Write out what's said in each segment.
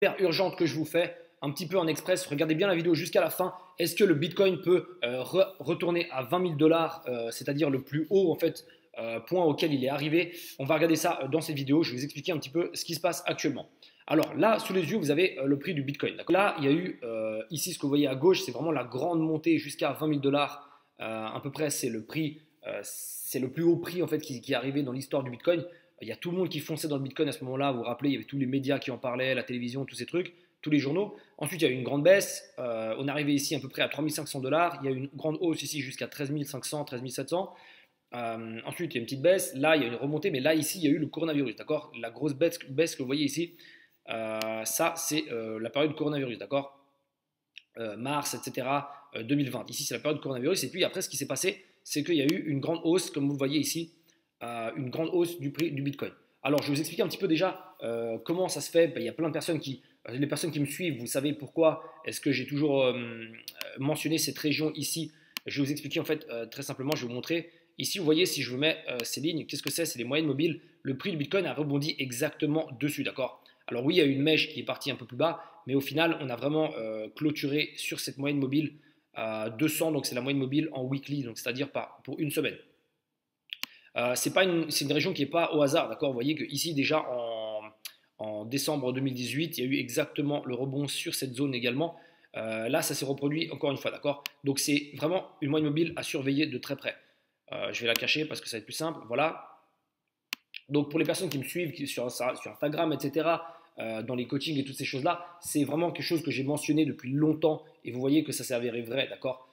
Super urgente que je vous fais, un petit peu en express. Regardez bien la vidéo jusqu'à la fin. Est-ce que le Bitcoin peut retourner à 20 000 dollars, c'est-à-dire le plus haut en fait, point auquel il est arrivé? On va regarder ça dans cette vidéo. Je vais vous expliquer un petit peu ce qui se passe actuellement. Alors là, sous les yeux, vous avez le prix du Bitcoin. Là, il y a eu ici ce que vous voyez à gauche, c'est vraiment la grande montée jusqu'à 20 000 dollars. À peu près, c'est le prix, c'est le plus haut prix en fait qui est arrivé dans l'histoire du Bitcoin. Il y a tout le monde qui fonçait dans le Bitcoin à ce moment-là. Vous vous rappelez, il y avait tous les médias qui en parlaient, la télévision, tous ces trucs, tous les journaux. Ensuite, il y a eu une grande baisse. On est arrivé ici à peu près à 3 500 dollars. Il y a eu une grande hausse ici jusqu'à 13 500, 13 700. Ensuite, il y a une petite baisse. Là, il y a une remontée. Mais là, ici, il y a eu le coronavirus. D'accord? La grosse baisse que vous voyez ici, ça, c'est la période coronavirus. D'accord? Mars, etc. 2020. Ici, c'est la période coronavirus. Et puis après, ce qui s'est passé, c'est qu'il y a eu une grande hausse, comme vous le voyez ici, une grande hausse du prix du Bitcoin. Alors, je vais vous expliquer un petit peu déjà comment ça se fait. Ben, il y a plein de personnes les personnes qui me suivent, vous savez pourquoi est-ce que j'ai toujours mentionné cette région ici. Je vais vous expliquer en fait très simplement, je vais vous montrer. Ici, vous voyez, si je vous mets ces lignes, qu'est-ce que c'est? C'est les moyennes mobiles. Le prix du Bitcoin a rebondi exactement dessus, d'accord? Alors oui, il y a eu une mèche qui est partie un peu plus bas, mais au final, on a vraiment clôturé sur cette moyenne mobile à 200, donc c'est la moyenne mobile en weekly, donc c'est-à-dire pour une semaine. C'est une région qui n'est pas au hasard, d'accord? Vous voyez qu'ici, déjà en décembre 2018, il y a eu exactement le rebond sur cette zone également. Là, ça s'est reproduit encore une fois, d'accord? Donc, c'est vraiment une moyenne mobile à surveiller de très près. Je vais la cacher parce que ça va être plus simple. Voilà. Donc, pour les personnes qui me suivent sur Instagram, etc., dans les coachings et toutes ces choses-là, c'est vraiment quelque chose que j'ai mentionné depuis longtemps et vous voyez que ça s'est avéré vrai, d'accord?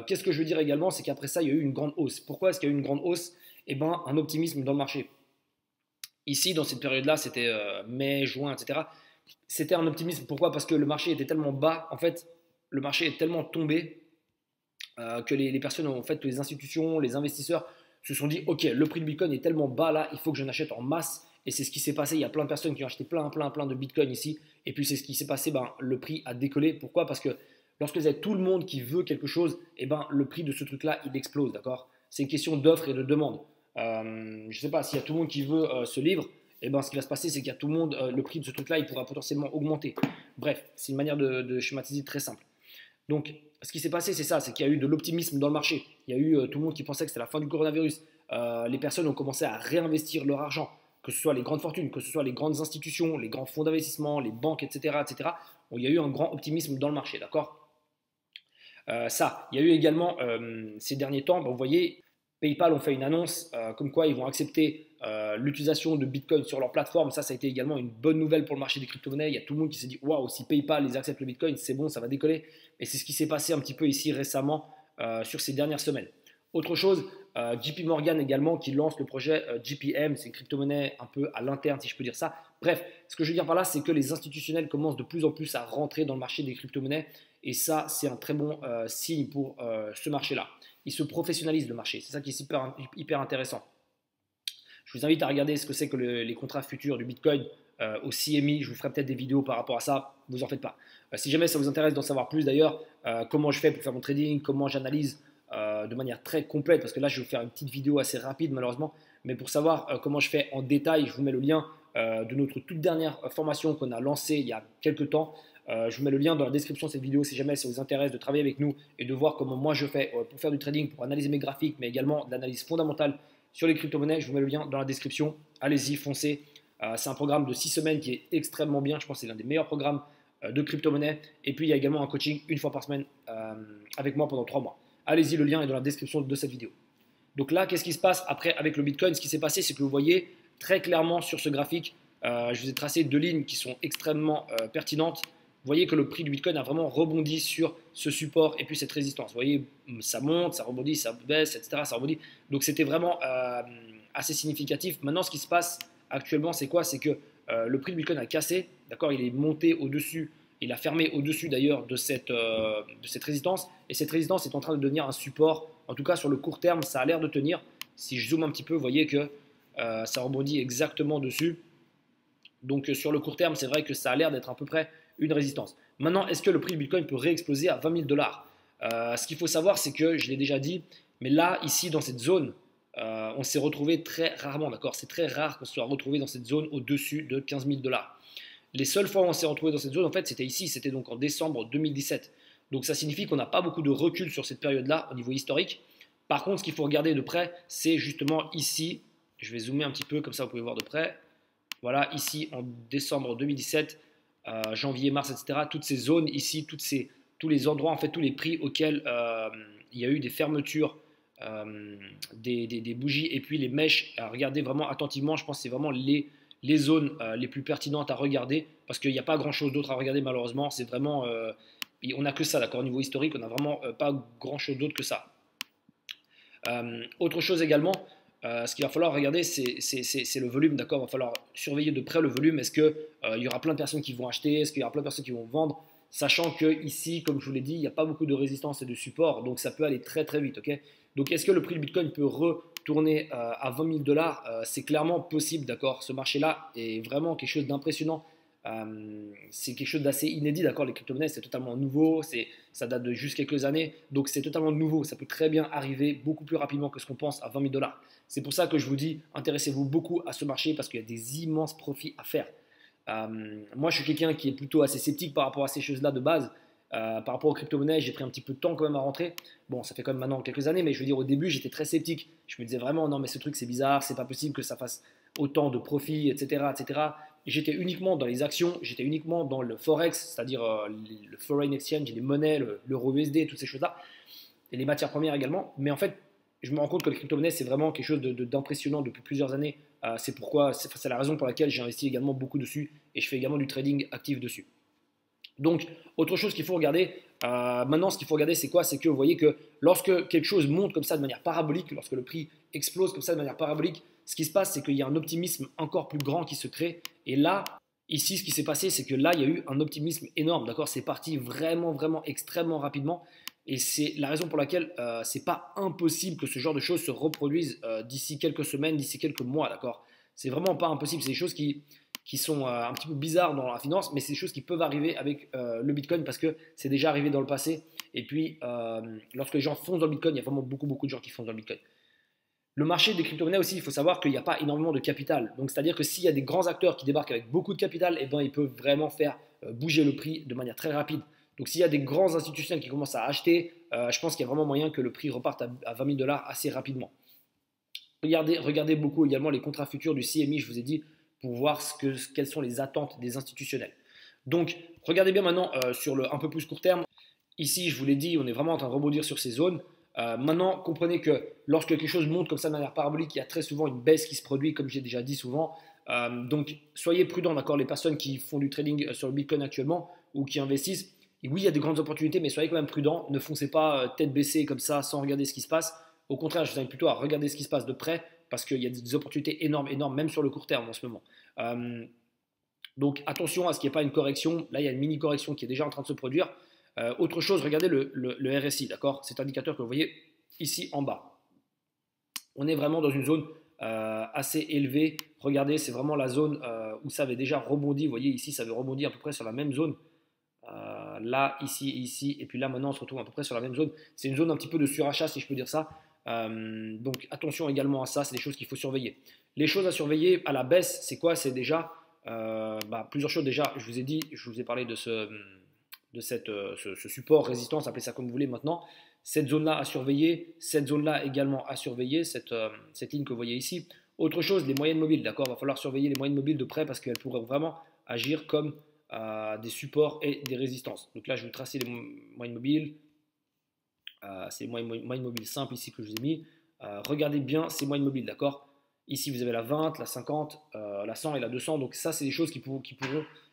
Qu'est-ce que je veux dire également? C'est qu'après ça, il y a eu une grande hausse. Pourquoi est-ce qu'il y a eu une grande hausse? Eh ben, un optimisme dans le marché. Ici, dans cette période-là, c'était mai, juin, etc. C'était un optimisme. Pourquoi? Parce que le marché était tellement bas. En fait, le marché est tellement tombé que les personnes, en fait, les institutions, les investisseurs se sont dit, OK, le prix du Bitcoin est tellement bas là, il faut que je n'achète en masse. Et c'est ce qui s'est passé. Il y a plein de personnes qui ont acheté plein de Bitcoin ici. Et puis c'est ce qui s'est passé. Ben, le prix a décollé. Pourquoi? Parce que lorsque vous avez tout le monde qui veut quelque chose, eh ben, le prix de ce truc-là, il explose. D'accord? C'est une question d'offre et de demande. Je ne sais pas, s'il y a tout le monde qui veut ce livre, eh ben, ce qui va se passer, c'est qu'il y a tout le monde, le prix de ce truc-là, il pourra potentiellement augmenter. Bref, c'est une manière de schématiser très simple. Donc, ce qui s'est passé, c'est ça, c'est qu'il y a eu de l'optimisme dans le marché. Il y a eu tout le monde qui pensait que c'était la fin du coronavirus. Les personnes ont commencé à réinvestir leur argent, que ce soit les grandes fortunes, que ce soit les grandes institutions, les grands fonds d'investissement, les banques, etc., etc. Bon, il y a eu un grand optimisme dans le marché, d'accord? Il y a eu également ces derniers temps, vous voyez, PayPal ont fait une annonce comme quoi ils vont accepter l'utilisation de Bitcoin sur leur plateforme. Ça a été également une bonne nouvelle pour le marché des crypto-monnaies. Il y a tout le monde qui s'est dit waouh, si PayPal ils acceptent le Bitcoin, c'est bon, ça va décoller. Et c'est ce qui s'est passé un petit peu ici récemment sur ces dernières semaines. Autre chose, JP Morgan également qui lance le projet JPM, c'est une crypto-monnaie un peu à l'interne si je peux dire ça. Bref, ce que je veux dire par là, c'est que les institutionnels commencent de plus en plus à rentrer dans le marché des crypto-monnaies et ça, c'est un très bon signe pour ce marché-là. Il se professionnalise le marché, c'est ça qui est hyper intéressant. Je vous invite à regarder ce que c'est que les contrats futurs du Bitcoin au CME. Je vous ferai peut-être des vidéos par rapport à ça, vous en faites pas. Si jamais ça vous intéresse d'en savoir plus d'ailleurs, comment je fais pour faire mon trading, comment j'analyse de manière très complète, parce que là je vais vous faire une petite vidéo assez rapide malheureusement, mais pour savoir comment je fais en détail, je vous mets le lien de notre toute dernière formation qu'on a lancée il y a quelques temps. Je vous mets le lien dans la description de cette vidéo si jamais ça vous intéresse de travailler avec nous et de voir comment moi je fais pour faire du trading, pour analyser mes graphiques, mais également de l'analyse fondamentale sur les crypto-monnaies. Je vous mets le lien dans la description. Allez-y, foncez. C'est un programme de 6 semaines qui est extrêmement bien. Je pense que c'est l'un des meilleurs programmes de crypto-monnaie. Et puis il y a également un coaching une fois par semaine avec moi pendant 3 mois. Allez-y, le lien est dans la description de cette vidéo. Donc là, qu'est-ce qui se passe après avec le Bitcoin? Ce qui s'est passé, c'est que vous voyez très clairement sur ce graphique, je vous ai tracé 2 lignes qui sont extrêmement pertinentes. Vous voyez que le prix du Bitcoin a vraiment rebondi sur ce support et puis cette résistance. Vous voyez, ça monte, ça rebondit, ça baisse, etc. Ça rebondit. Donc c'était vraiment assez significatif. Maintenant, ce qui se passe actuellement, c'est quoi? C'est que le prix du Bitcoin a cassé. D'accord, il est monté au-dessus. Il a fermé au-dessus d'ailleurs de cette résistance. Et cette résistance est en train de devenir un support. En tout cas, sur le court terme, ça a l'air de tenir. Si je zoome un petit peu, vous voyez que ça rebondit exactement dessus. Donc sur le court terme, c'est vrai que ça a l'air d'être à peu près une résistance. Maintenant, est-ce que le prix du Bitcoin peut réexploser à 20 000 dollars? Ce qu'il faut savoir, c'est que, je l'ai déjà dit, mais là, ici, dans cette zone, on s'est retrouvé très rarement, d'accord? C'est très rare qu'on se soit retrouvé dans cette zone au-dessus de 15 000 dollars. Les seules fois où on s'est retrouvé dans cette zone, en fait, c'était ici, c'était donc en décembre 2017. Donc ça signifie qu'on n'a pas beaucoup de recul sur cette période-là au niveau historique. Par contre, ce qu'il faut regarder de près, c'est justement ici. Je vais zoomer un petit peu, comme ça vous pouvez voir de près. Voilà, ici en décembre 2017, janvier, mars, etc. Toutes ces zones ici, tous les endroits, en fait, tous les prix auxquels il y a eu des fermetures, des bougies et puis les mèches. À regarder vraiment attentivement, je pense que c'est vraiment les zones les plus pertinentes à regarder parce qu'il n'y a pas grand-chose d'autre à regarder malheureusement. C'est vraiment, on n'a que ça, d'accord, au niveau historique, on n'a vraiment pas grand-chose d'autre que ça. Autre chose également, ce qu'il va falloir regarder, c'est le volume, d'accord. Il va falloir surveiller de près le volume. Est-ce qu'il y aura plein de personnes qui vont acheter? Est-ce qu'il y aura plein de personnes qui vont vendre? Sachant que ici, comme je vous l'ai dit, il n'y a pas beaucoup de résistance et de support, donc ça peut aller très très vite, ok. Donc est-ce que le prix du Bitcoin peut retourner à 20 000 dollars? C'est clairement possible, d'accord. Ce marché-là est vraiment quelque chose d'impressionnant. C'est quelque chose d'assez inédit, d'accord. Les crypto-monnaies, c'est totalement nouveau, ça date de juste quelques années, donc c'est totalement nouveau. Ça peut très bien arriver beaucoup plus rapidement que ce qu'on pense à 20 000 dollars. C'est pour ça que je vous dis, intéressez-vous beaucoup à ce marché parce qu'il y a des immenses profits à faire. Moi, je suis quelqu'un qui est plutôt assez sceptique par rapport à ces choses-là de base. Par rapport aux crypto-monnaies, j'ai pris un petit peu de temps quand même à rentrer. Bon, ça fait quand même maintenant quelques années, mais je veux dire, au début, j'étais très sceptique. Je me disais vraiment, non, mais ce truc, c'est bizarre, c'est pas possible que ça fasse autant de profits, etc., etc. J'étais uniquement dans les actions, j'étais uniquement dans le forex, c'est-à-dire le foreign exchange, les monnaies, l'euro USD, toutes ces choses-là, et les matières premières également. Mais en fait, je me rends compte que les crypto-monnaies, c'est vraiment quelque chose d'impressionnant depuis plusieurs années. C'est la raison pour laquelle j'ai investi également beaucoup dessus et je fais également du trading actif dessus. Donc, autre chose qu'il faut regarder, maintenant ce qu'il faut regarder c'est quoi? C'est que vous voyez que lorsque quelque chose monte comme ça de manière parabolique, lorsque le prix explose comme ça de manière parabolique, ce qui se passe c'est qu'il y a un optimisme encore plus grand qui se crée. Et là, ici ce qui s'est passé c'est que là il y a eu un optimisme énorme, d'accord. C'est parti vraiment, vraiment extrêmement rapidement. Et c'est la raison pour laquelle c'est pas impossible que ce genre de choses se reproduisent d'ici quelques semaines, d'ici quelques mois, d'accord. C'est vraiment pas impossible, c'est des choses qui sont un petit peu bizarres dans la finance, mais c'est des choses qui peuvent arriver avec le Bitcoin parce que c'est déjà arrivé dans le passé. Et puis, lorsque les gens foncent dans le Bitcoin, il y a vraiment beaucoup, beaucoup de gens qui foncent dans le Bitcoin. Le marché des crypto-monnaies aussi, il faut savoir qu'il n'y a pas énormément de capital. Donc, c'est-à-dire que s'il y a des grands acteurs qui débarquent avec beaucoup de capital, eh ben, ils peuvent vraiment faire bouger le prix de manière très rapide. Donc, s'il y a des grands institutionnels qui commencent à acheter, je pense qu'il y a vraiment moyen que le prix reparte à 20 000 dollars assez rapidement. Regardez beaucoup également les contrats futurs du CME, je vous ai dit, pour voir quelles sont les attentes des institutionnels. Donc, regardez bien maintenant sur le un peu plus court terme. Ici, je vous l'ai dit, on est vraiment en train de rebondir sur ces zones. Maintenant, comprenez que lorsque quelque chose monte comme ça de manière parabolique, il y a très souvent une baisse qui se produit, comme j'ai déjà dit souvent. Donc, soyez prudents, d'accord, les personnes qui font du trading sur le Bitcoin actuellement ou qui investissent. Et oui, il y a des grandes opportunités, mais soyez quand même prudents. Ne foncez pas tête baissée comme ça sans regarder ce qui se passe. Au contraire, je vous invite plutôt à regarder ce qui se passe de près parce qu'il y a des opportunités énormes, énormes, même sur le court terme en ce moment. Donc attention à ce qu'il n'y ait pas une correction. Là, il y a une mini correction qui est déjà en train de se produire. Autre chose, regardez le RSI, d'accord? Cet indicateur que vous voyez ici en bas. On est vraiment dans une zone assez élevée. Regardez, c'est vraiment la zone où ça avait déjà rebondi. Vous voyez ici, ça avait rebondi à peu près sur la même zone. Là, ici, ici, et puis là maintenant on se retrouve à peu près sur la même zone. C'est une zone un petit peu de surachat si je peux dire ça. Donc attention également à ça, c'est des choses qu'il faut surveiller. Les choses à surveiller à la baisse, c'est quoi? C'est déjà plusieurs choses. Déjà, je vous ai dit, je vous ai parlé de ce support résistance, appelez ça comme vous voulez maintenant. Cette zone-là à surveiller, cette zone-là également à surveiller, cette ligne que vous voyez ici. Autre chose, les moyennes mobiles, d'accord? Il va falloir surveiller les moyennes mobiles de près parce qu'elles pourraient vraiment agir comme des supports et des résistances. Donc là, je vais tracer les moyennes mobiles. C'est les moyennes mobiles simples ici que je vous ai mis. Regardez bien ces moyennes mobiles, d'accord? Ici, vous avez la 20, la 50, la 100 et la 200. Donc ça, c'est des choses qui pourront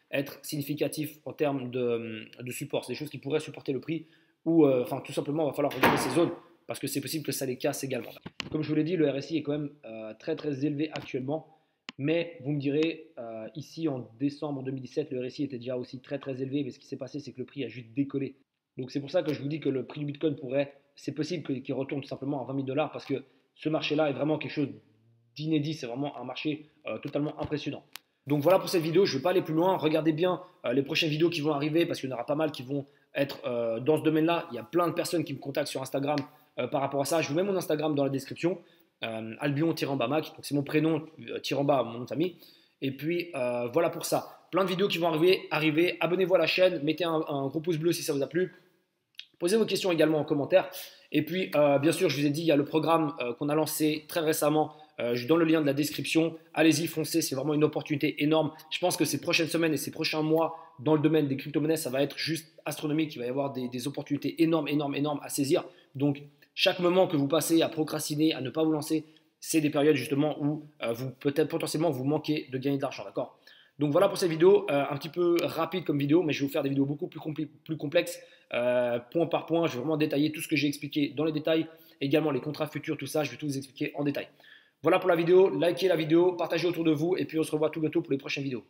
être significatives en termes de support. C'est des choses qui pourraient supporter le prix ou tout simplement, il va falloir regarder ces zones parce que c'est possible que ça les casse également. Comme je vous l'ai dit, le RSI est quand même très très élevé actuellement. Mais vous me direz, ici en décembre 2017, le RSI était déjà aussi très très élevé, mais ce qui s'est passé, c'est que le prix a juste décollé. Donc c'est pour ça que je vous dis que le prix du Bitcoin c'est possible qu'il retourne tout simplement à 20 000 dollars parce que ce marché-là est vraiment quelque chose d'inédit, c'est vraiment un marché totalement impressionnant. Donc voilà pour cette vidéo, je ne vais pas aller plus loin, regardez bien les prochaines vidéos qui vont arriver parce qu'il y en aura pas mal qui vont être dans ce domaine-là. Il y a plein de personnes qui me contactent sur Instagram par rapport à ça. Je vous mets mon Instagram dans la description. Albion-Mac, donc c'est mon prénom, tiramba, mon nom de famille. Et puis voilà pour ça. plein de vidéos qui vont arriver. Abonnez-vous à la chaîne, mettez un gros pouce bleu si ça vous a plu. Posez vos questions également en commentaire. Et puis, bien sûr, je vous ai dit, il y a le programme qu'on a lancé très récemment. Je donne le lien de la description. Allez-y, foncez, c'est vraiment une opportunité énorme. Je pense que ces prochaines semaines et ces prochains mois dans le domaine des crypto-monnaies, ça va être juste astronomique. Il va y avoir des opportunités énormes à saisir. Donc, chaque moment que vous passez à procrastiner, à ne pas vous lancer, c'est des périodes justement où vous peut-être potentiellement vous manquez de gagner de l'argent, d'accord? Donc voilà pour cette vidéo, un petit peu rapide comme vidéo, mais je vais vous faire des vidéos beaucoup plus complexes, point par point. Je vais vraiment détailler tout ce que j'ai expliqué dans les détails, également les contrats futurs, tout ça, je vais tout vous expliquer en détail. Voilà pour la vidéo, likez la vidéo, partagez autour de vous, et puis on se revoit tout bientôt pour les prochaines vidéos.